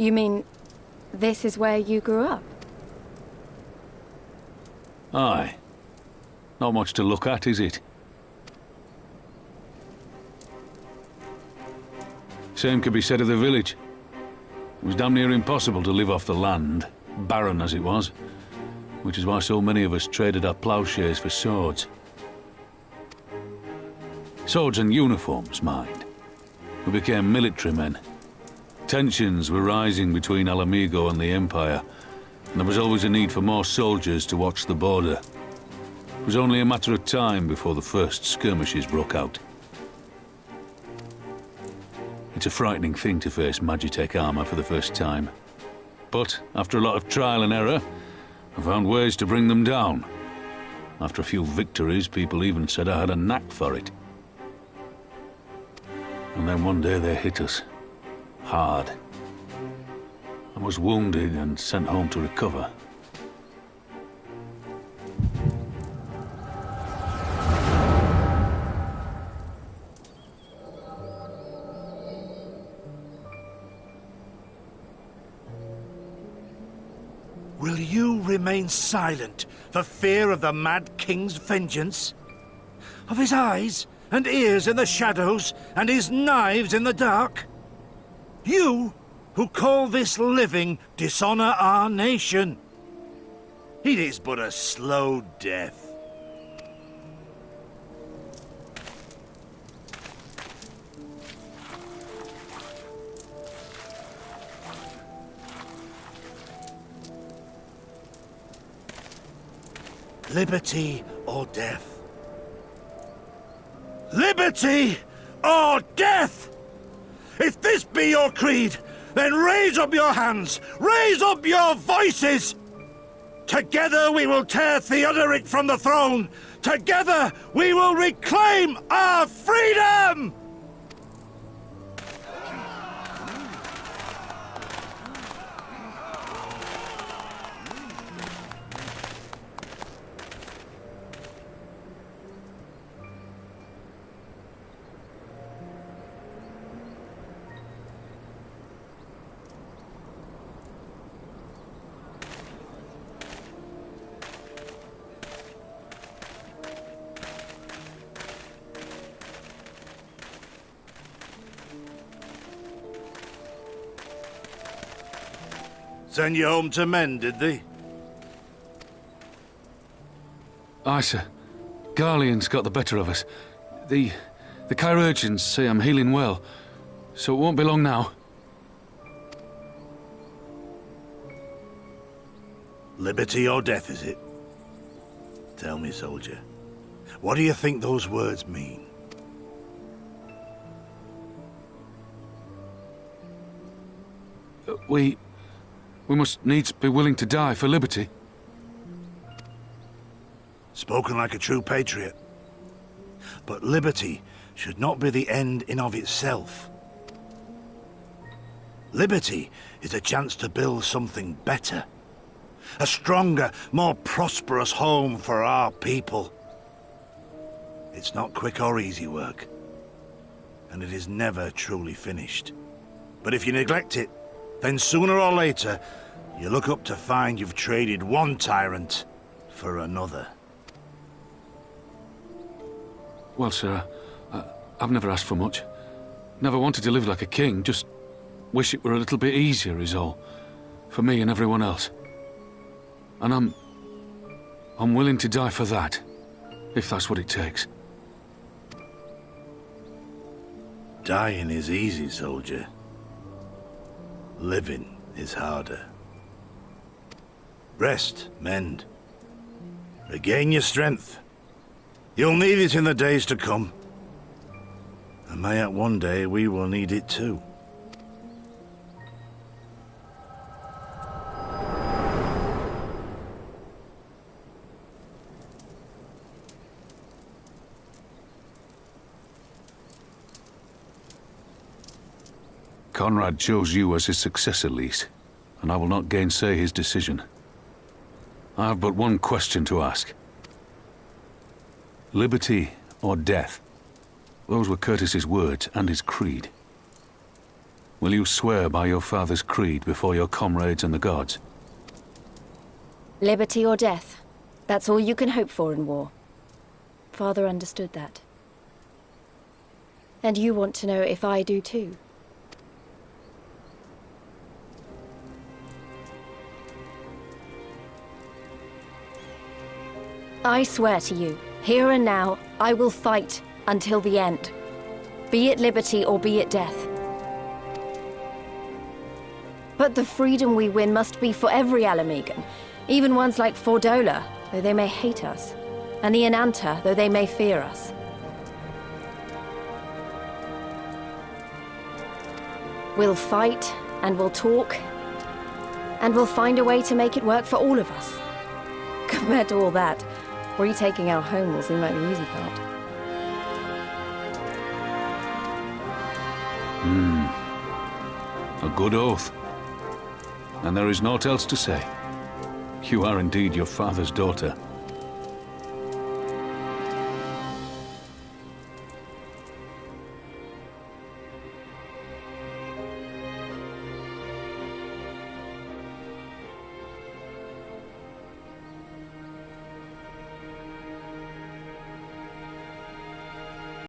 You mean, this is where you grew up? Aye. Not much to look at, is it? Same could be said of the village. It was damn near impossible to live off the land, barren as it was, which is why so many of us traded our plowshares for swords. Swords and uniforms, mind. We became military men. Tensions were rising between Alamigo and the Empire, and there was always a need for more soldiers to watch the border. It was only a matter of time before the first skirmishes broke out. It's a frightening thing to face Magitech armor for the first time. But after a lot of trial and error, I found ways to bring them down. After a few victories, people even said I had a knack for it. And then one day they hit us. Hard. I was wounded and sent home to recover. Will you remain silent for fear of the Mad King's vengeance? Of his eyes and ears in the shadows and his knives in the dark? You, who call this living dishonor our nation. It is but a slow death. Liberty or death? Liberty or death! If this be your creed, then raise up your hands, raise up your voices! Together we will tear Theodoric from the throne! Together we will reclaim our freedom! Send you home to mend, did they? Aye, sir. Garlean's got the better of us. The chirurgeons say I'm healing well, so it won't be long now. Liberty or death, is it? Tell me, soldier, what do you think those words mean? We must needs be willing to die for liberty. Spoken like a true patriot. But liberty should not be the end in of itself. Liberty is a chance to build something better. A stronger, more prosperous home for our people. It's not quick or easy work. And it is never truly finished. But if you neglect it, then sooner or later, you look up to find you've traded one tyrant for another. Well, sir, I've never asked for much. Never wanted to live like a king, just wish it were a little bit easier is all. For me and everyone else. And I'm willing to die for that, if that's what it takes. Dying is easy, soldier. Living is harder. Rest, mend. Regain your strength. You'll need it in the days to come. And mayhap one day we will need it too. Conrad chose you as his successor, Lise, and I will not gainsay his decision. I have but one question to ask. Liberty or death? Those were Curtis's words and his creed. Will you swear by your father's creed before your comrades and the gods? Liberty or death. That's all you can hope for in war. Father understood that. And you want to know if I do too. I swear to you, here and now, I will fight until the end. Be it liberty or be it death. But the freedom we win must be for every Alamegan, even ones like Fordola, though they may hate us, and the Ananta, though they may fear us. We'll fight, and we'll talk, and we'll find a way to make it work for all of us. Compared to all that, retaking our home will seem like the easy part. A good oath. And there is naught else to say. You are indeed your father's daughter.